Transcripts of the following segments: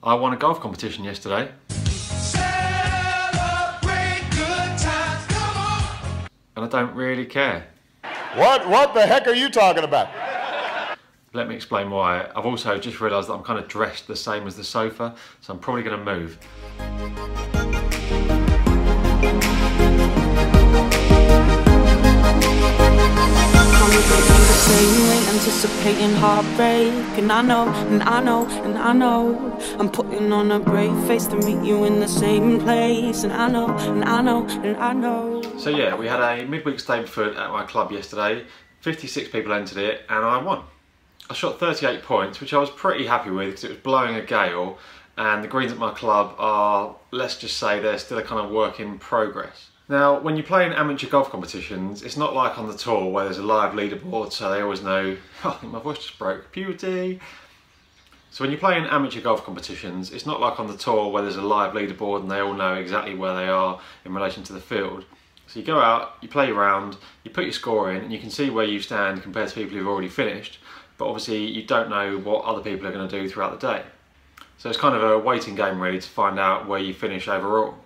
I won a golf competition yesterday. And I don't really care. What the heck are you talking about? Let me explain why. I've also just realised that I'm kind of dressed the same as the sofa, so I'm probably going to move. Anticipating heartbreak, and I know I'm putting on a brave face to meet you in the same place, and I know. So yeah, we had a midweek Stableford at my club yesterday. 56 people entered it and I won. I shot 38 points, which I was pretty happy with because it was blowing a gale, and the greens at my club are, let's just say, they're still a kind of work in progress. Now, when you play in amateur golf competitions, it's not like on the tour where there's a live leaderboard, so they always know, oh, I think my voice just broke, puberty. So when you play in amateur golf competitions, it's not like on the tour where there's a live leaderboard and they all know exactly where they are in relation to the field. So you go out, you play your round, you put your score in, and you can see where you stand compared to people who've already finished, but obviously you don't know what other people are going to do throughout the day. So it's kind of a waiting game really to find out where you finish overall.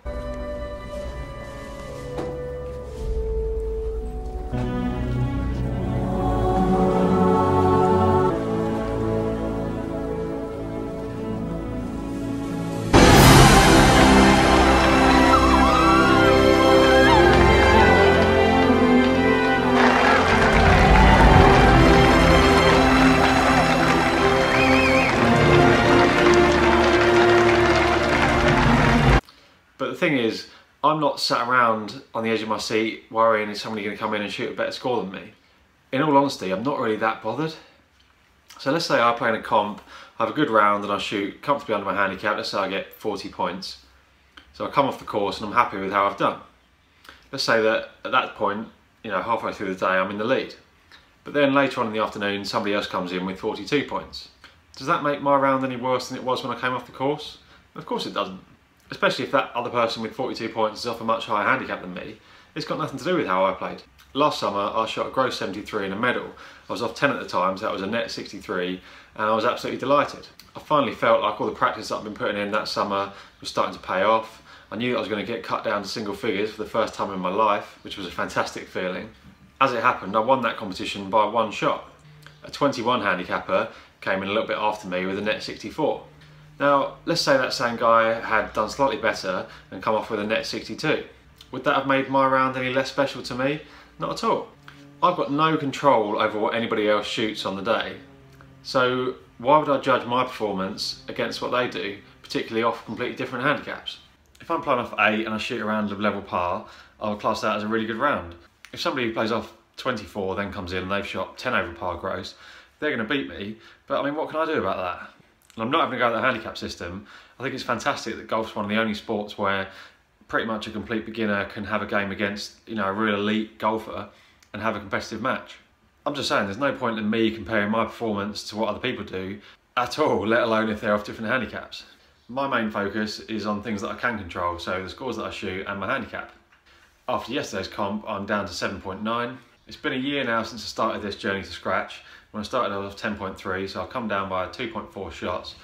But the thing is, I'm not sat around on the edge of my seat worrying is somebody going to come in and shoot a better score than me. In all honesty, I'm not really that bothered. So let's say I play in a comp, I have a good round and I shoot comfortably under my handicap. Let's say I get 40 points. So I come off the course and I'm happy with how I've done. Let's say that at that point, you know, halfway through the day I'm in the lead. But then later on in the afternoon somebody else comes in with 42 points. Does that make my round any worse than it was when I came off the course? Of course it doesn't. Especially if that other person with 42 points is off a much higher handicap than me. It's got nothing to do with how I played. Last summer I shot a gross 73 and a medal. I was off 10 at the time, so that was a net 63, and I was absolutely delighted. I finally felt like all the practice that I've been putting in that summer was starting to pay off. I knew that I was going to get cut down to single figures for the first time in my life, which was a fantastic feeling. As it happened, I won that competition by one shot. A 21 handicapper came in a little bit after me with a net 64. Now, let's say that same guy had done slightly better and come off with a net 62. Would that have made my round any less special to me? Not at all. I've got no control over what anybody else shoots on the day. So why would I judge my performance against what they do, particularly off completely different handicaps? If I'm playing off 8 and I shoot a round of level par, I would class that as a really good round. If somebody who plays off 24 then comes in and they've shot 10 over par gross, they're going to beat me, but I mean, what can I do about that? And I'm not having to go at the handicap system. I think it's fantastic that golf's one of the only sports where pretty much a complete beginner can have a game against, you know, a real elite golfer and have a competitive match. I'm just saying there's no point in me comparing my performance to what other people do at all, let alone if they're off different handicaps. My main focus is on things that I can control, so the scores that I shoot and my handicap. After yesterday's comp, I'm down to 7.9. It's been a year now since I started this journey to scratch. When I started I was 10.3, so I've come down by 2.4 shots,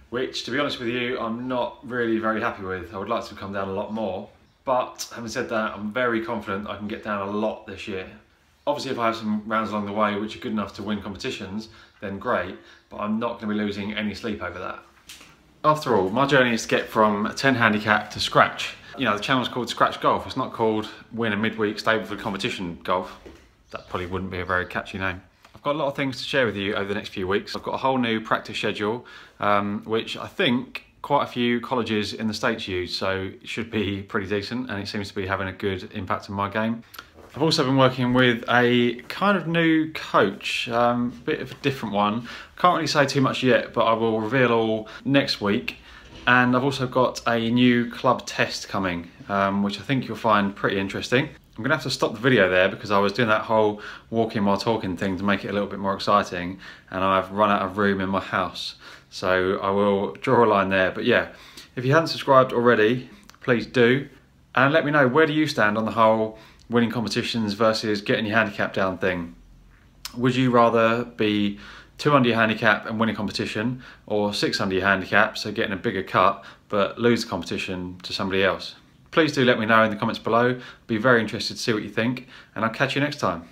which, to be honest with you, I'm not really very happy with. I would like to come down a lot more, but having said that, I'm very confident I can get down a lot this year. Obviously, if I have some rounds along the way which are good enough to win competitions, then great, but I'm not going to be losing any sleep over that. After all, my journey is to get from 10 handicap to scratch. You know, the channel's called Scratch Golf. It's not called Win a Midweek Stableford Competition Golf. That probably wouldn't be a very catchy name. I've got a lot of things to share with you over the next few weeks. I've got a whole new practice schedule, which I think quite a few colleges in the States use, so it should be pretty decent, and it seems to be having a good impact on my game. I've also been working with a kind of new coach, bit of a different one. Can't really say too much yet, but I will reveal all next week. And I've also got a new club test coming, which I think you'll find pretty interesting. I'm gonna have to stop the video there because I was doing that whole walking while talking thing to make it a little bit more exciting, and I've run out of room in my house. So I will draw a line there. But yeah, if you haven't subscribed already, please do. And let me know, where do you stand on the whole winning competitions versus getting your handicap down thing? Would you rather be 2 under your handicap and win a competition, or 6 under your handicap, so getting a bigger cut but lose the competition to somebody else? Please do let me know in the comments below. I'd be very interested to see what you think, and I'll catch you next time.